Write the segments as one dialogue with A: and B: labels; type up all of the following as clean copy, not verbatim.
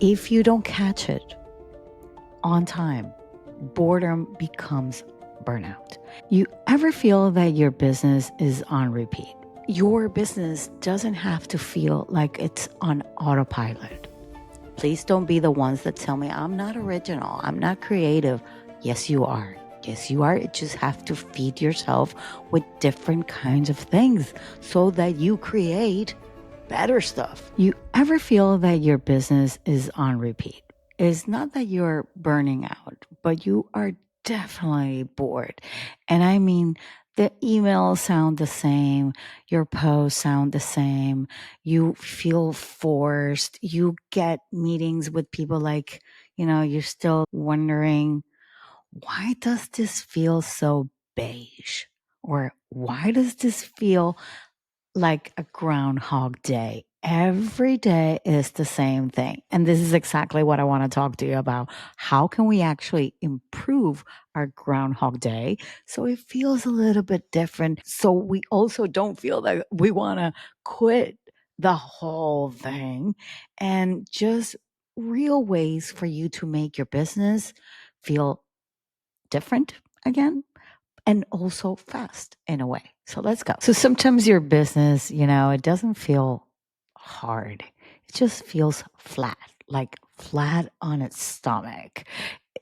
A: if you don't catch it on time, boredom becomes burnout. You ever feel that your business is on repeat? Your business doesn't have to feel like it's on autopilot. Please don't be the ones that tell me I'm not original, I'm not creative. Yes, you are. Yes, you are. You just have to feed yourself with different kinds of things so that you create better stuff. You ever feel that your business is on repeat? It's not that you're burning out, but you are definitely bored. And I mean, the emails sound the same, your posts sound the same, you feel forced, you get meetings with people like, you're still wondering, why does this feel so beige? Or why does this feel like a Groundhog Day? Every day is the same thing. And this is exactly what I want to talk to you about. How can we actually improve our Groundhog Day so it feels a little bit different? So we also don't feel that we want to quit the whole thing, and just real ways for you to make your business feel different again and also fast in a way. So let's go. So sometimes your business, it doesn't feel hard. It just feels flat, like flat on its stomach.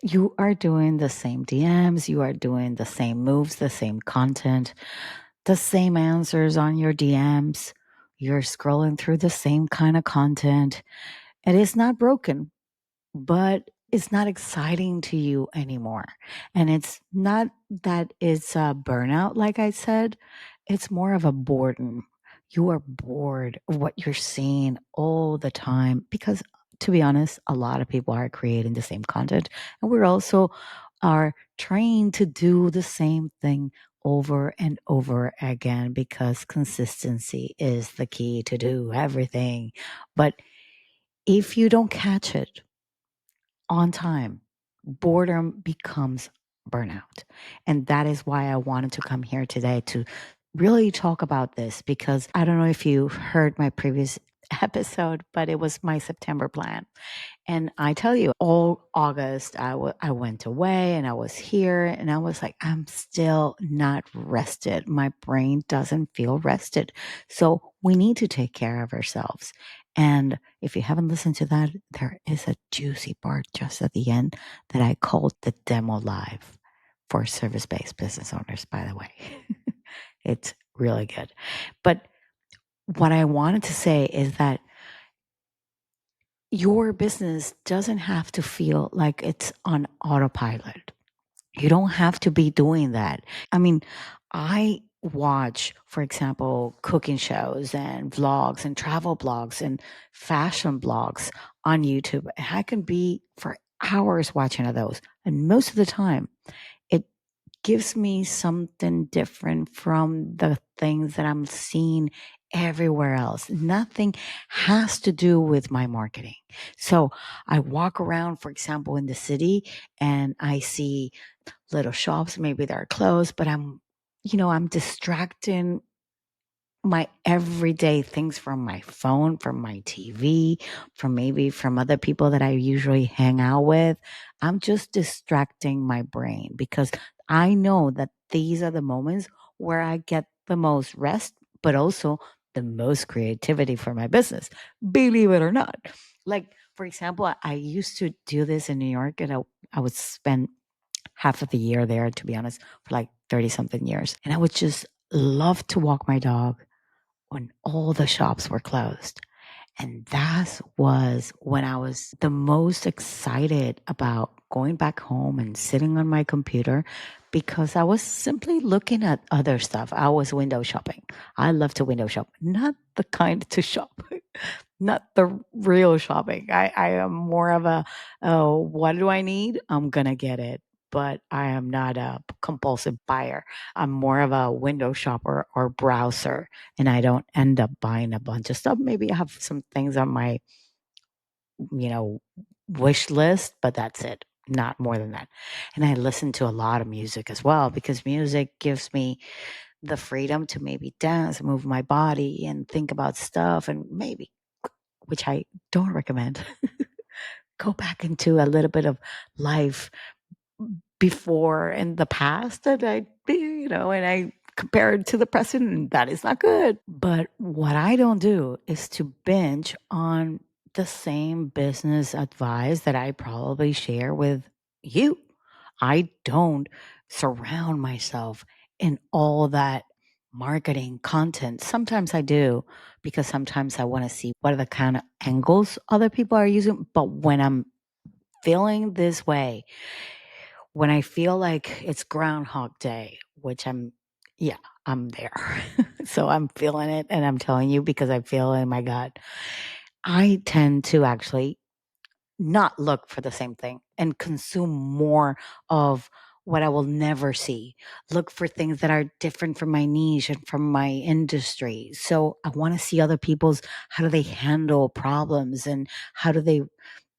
A: You are doing the same DMs, you are doing the same moves, the same content, the same answers on your DMs. You're scrolling through the same kind of content. It is not broken, but it's not exciting to you anymore. And it's not that it's a burnout, like I said, it's more of a boredom. You are bored of what you're seeing all the time because, to be honest, a lot of people are creating the same content, and we're also are trained to do the same thing over and over again because consistency is the key to do everything. But if you don't catch it on time, boredom becomes burnout. And that is why I wanted to come here today to really talk about this, because I don't know if you heard my previous episode, but it was my September plan. And I tell you, all August, I went away and I was here and I was like, I'm still not rested. My brain doesn't feel rested. So we need to take care of ourselves. And if you haven't listened to that, there is a juicy part just at the end that I called the demo live for service based business owners, by the way. It's really good. But what I wanted to say is that your business doesn't have to feel like it's on autopilot. You don't have to be doing that. I mean, I watch, for example, cooking shows and vlogs and travel blogs and fashion blogs on YouTube. And I can be for hours watching those. And most of the time, it gives me something different from the things that I'm seeing everywhere else. Nothing has to do with my marketing. So I walk around, for example, in the city and I see little shops, maybe they're closed, but I'm distracting my everyday things from my phone, from my TV, from other people that I usually hang out with. I'm just distracting my brain because I know that these are the moments where I get the most rest, but also the most creativity for my business. Believe it or not. Like, for example, I used to do this in New York, and I would spend half of the year there, to be honest, for like 30 something years. And I would just love to walk my dog when all the shops were closed. And that was when I was the most excited about going back home and sitting on my computer because I was simply looking at other stuff. I was window shopping. I love to window shop, not the kind to shop, not the real shopping. I am more of a, oh, what do I need? I'm going to get it. But I am not a compulsive buyer. I'm more of a window shopper or browser, and I don't end up buying a bunch of stuff. Maybe I have some things on my, you know, wish list, but that's it. Not more than that. And I listen to a lot of music as well because music gives me the freedom to maybe dance, move my body, and think about stuff, and maybe, which I don't recommend, go back into a little bit of life before in the past that and I compare it to the present, and that is not good. But what I don't do is to binge on the same business advice that I probably share with you. I don't surround myself in all that marketing content. Sometimes I do because sometimes I want to see what are the kind of angles other people are using. But when I'm feeling this way, when I feel like it's Groundhog Day, which yeah, I'm there. So I'm feeling it and I'm telling you because I feel it in my gut. I tend to actually not look for the same thing and consume more of what I will never see. Look for things that are different from my niche and from my industry. So I want to see other people's, how do they handle problems, and how do they,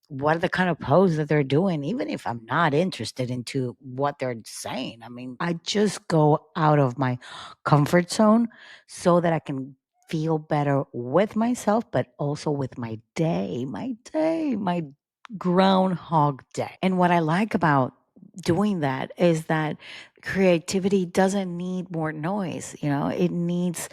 A: what are the kind of posts that they're doing, even if I'm not interested into what they're saying. I mean, I just go out of my comfort zone so that I can feel better with myself, but also with my groundhog day. And what I like about doing that is that creativity doesn't need more noise. It needs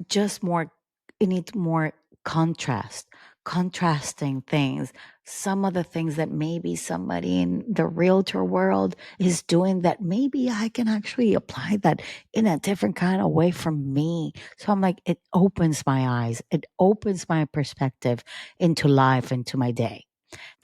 A: just more, it needs more contrasting things. Some of the things that maybe somebody in the realtor world is doing, that maybe I can actually apply that in a different kind of way from me. So I'm like, it opens my eyes, it opens my perspective into life, into my day.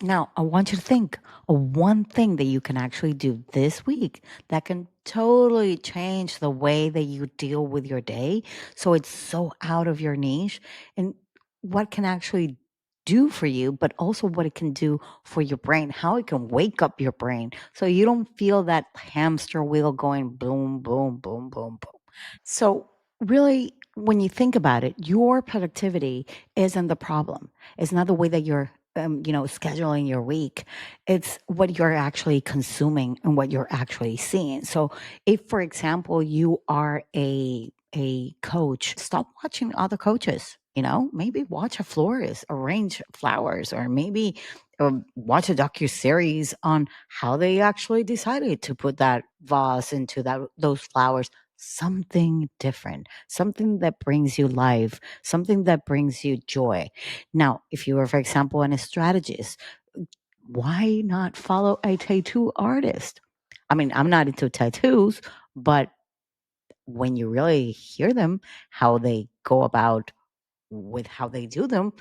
A: Now, I want you to think of one thing that you can actually do this week that can totally change the way that you deal with your day. So it's so out of your niche, and what can actually do for you, but also what it can do for your brain, how it can wake up your brain so you don't feel that hamster wheel going boom, boom, boom, boom, boom. So, really, when you think about it, your productivity isn't the problem. It's not the way that you're, scheduling your week. It's what you're actually consuming and what you're actually seeing. So, if, for example, you are a coach, stop watching other coaches. Maybe watch a florist arrange flowers, or maybe watch a docu series on how they actually decided to put that vase into those flowers. Something different, something that brings you life, something that brings you joy. Now, if you are, for example, a strategist, why not follow a tattoo artist? I mean, I'm not into tattoos, but when you really hear them, how they go about with how they do them,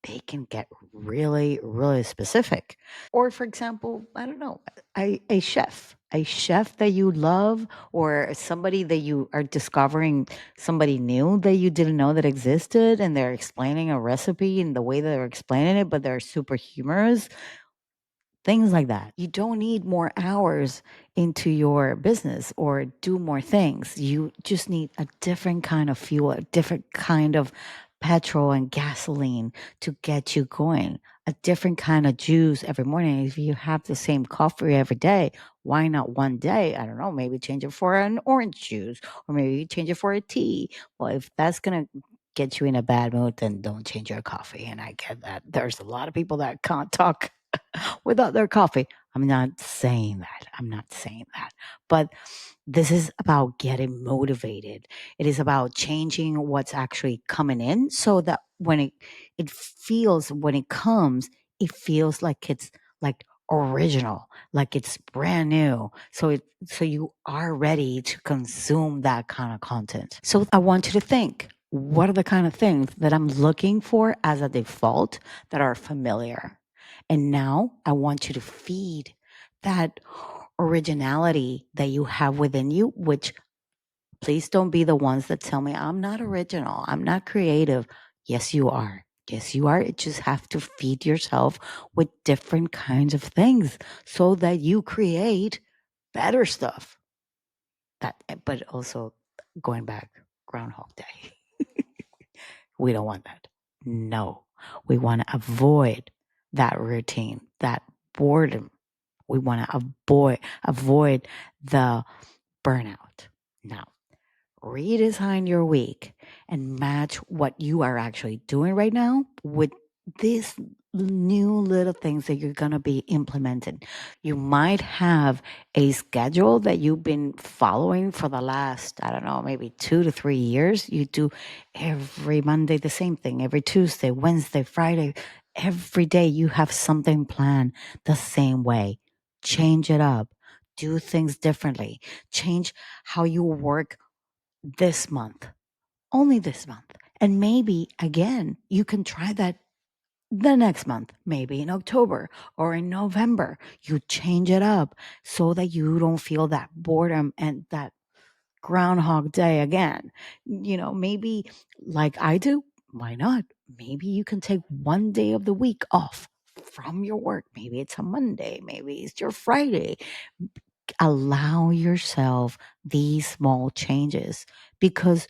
A: they can get really, really specific. Or, for example, I don't know, a chef that you love, or somebody that you are discovering, somebody new that you didn't know that existed, and they're explaining a recipe in the way that they're explaining it, but they're super humorous. Things like that. You don't need more hours into your business or do more things. You just need a different kind of fuel, a different kind of petrol and gasoline to get you going, a different kind of juice every morning. If you have the same coffee every day, why not one day? I don't know, maybe change it for an orange juice, or maybe change it for a tea. Well, if that's going to get you in a bad mood, then don't change your coffee. And I get that. There's a lot of people that can't talk without their coffee. I'm not saying that. I'm not saying that. But this is about getting motivated. It is about changing what's actually coming in so that when when it comes, it feels like it's like original, like it's brand new. So you are ready to consume that kind of content. So I want you to think, what are the kind of things that I'm looking for as a default that are familiar? And now I want you to feed that originality that you have within you, which, please don't be the ones that tell me I'm not original, I'm not creative. Yes, you are. Yes, you are. You just have to feed yourself with different kinds of things so that you create better stuff. But also going back, Groundhog Day. We don't want that. No, we want to avoid that routine, that boredom. We want to avoid the burnout. Now, redesign your week and match what you are actually doing right now with this new little things that you're going to be implementing. You might have a schedule that you've been following for the last, I don't know, maybe 2 to 3 years. You do every Monday the same thing, every Tuesday, Wednesday, Friday. Every day you have something planned the same way. Change it up. Do things differently. Change how you work this month, only this month. And maybe again, you can try that the next month, maybe in October or in November. You change it up so that you don't feel that boredom and that Groundhog Day again. Maybe like I do, why not? Maybe you can take one day of the week off from your work. Maybe it's a Monday, maybe it's your Friday. Allow yourself these small changes, because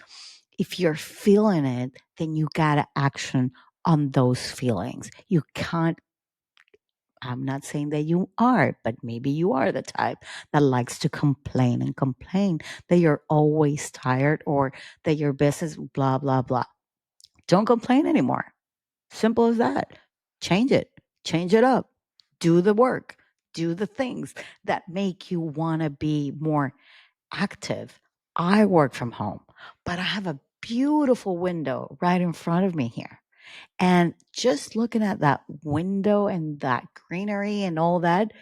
A: if you're feeling it, then you got to action on those feelings. You can't, I'm not saying that you are, but maybe you are the type that likes to complain and complain that you're always tired or that your business, blah, blah, blah. Don't complain anymore. Simple as that. Change it, change it up, do the work, do the things that make you want to be more active. I work from home, but I have a beautiful window right in front of me here. And just looking at that window and that greenery and all that,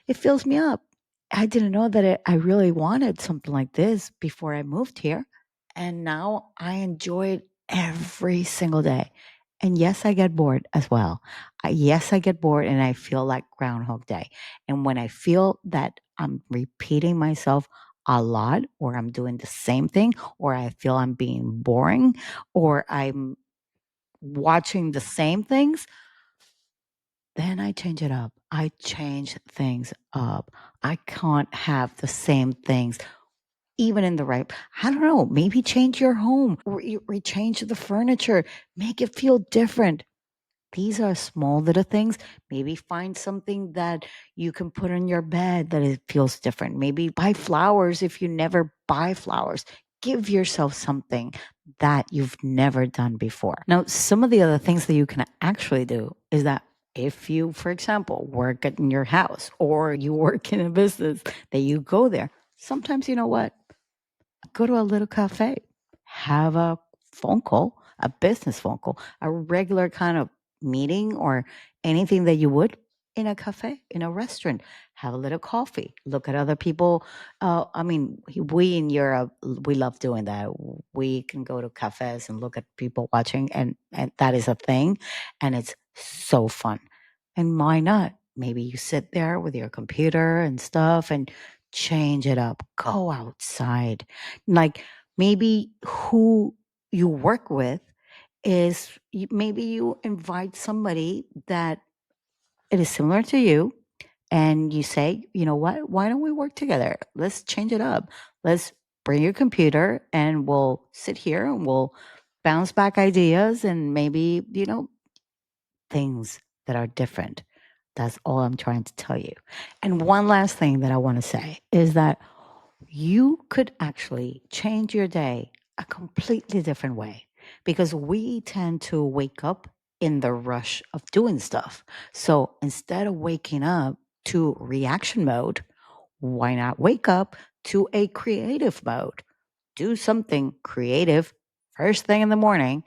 A: it fills me up. I didn't know that I really wanted something like this before I moved here. And now I enjoy it every single day. And yes, I get bored as well. Yes, I get bored and I feel like Groundhog Day. And when I feel that I'm repeating myself a lot, or I'm doing the same thing, or I feel I'm being boring, or I'm watching the same things, then I change it up. I change things up. I can't have the same things even in the right. I don't know, maybe change your home, change the furniture, make it feel different. These are small little things. Maybe find something that you can put on your bed that it feels different. Maybe buy flowers if you never buy flowers. Give yourself something that you've never done before. Now, some of the other things that you can actually do is that if you, for example, work in your house or you work in a business that you go there, sometimes you know what? Go to a little cafe, have a phone call, a business phone call, a regular kind of meeting or anything that you would in a cafe, in a restaurant. Have a little coffee, look at other people. I mean, we in Europe, we love doing that. We can go to cafes and look at people watching, and that is a thing. And it's so fun. And why not? Maybe you sit there with your computer and stuff and change it up. Go outside. Like maybe who you work with is maybe you invite somebody that it is similar to you, and you say, you know what, why don't we work together? Let's change it up. Let's bring your computer and we'll sit here and we'll bounce back ideas and maybe, things that are different. That's all I'm trying to tell you. And one last thing that I want to say is that you could actually change your day a completely different way, because we tend to wake up in the rush of doing stuff. So instead of waking up to reaction mode, why not wake up to a creative mode? Do something creative first thing in the morning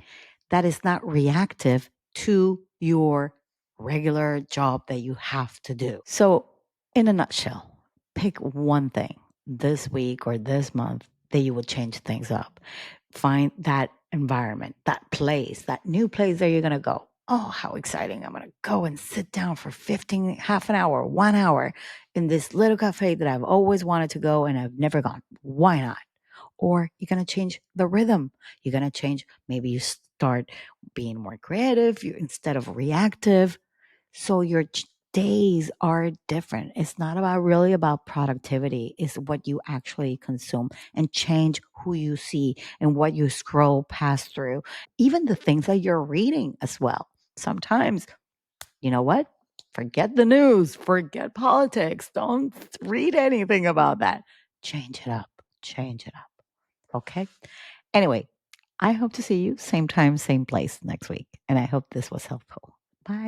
A: that is not reactive to your regular job that you have to do. So, in a nutshell, pick one thing this week or this month that you would change things up. Find that environment, that place, that new place that you're going to go. Oh, how exciting. I'm going to go and sit down for 15, half an hour, 1 hour in this little cafe that I've always wanted to go and I've never gone. Why not? Or you're going to change the rhythm. You're going to change, maybe you start being more creative instead of reactive. So your days are different. It's not about really about productivity. It's what you actually consume, and change who you see and what you scroll past through. Even the things that you're reading as well. Sometimes, you know what? Forget the news, forget politics. Don't read anything about that. Change it up. Change it up. Okay. Anyway, I hope to see you same time, same place next week. And I hope this was helpful. Bye.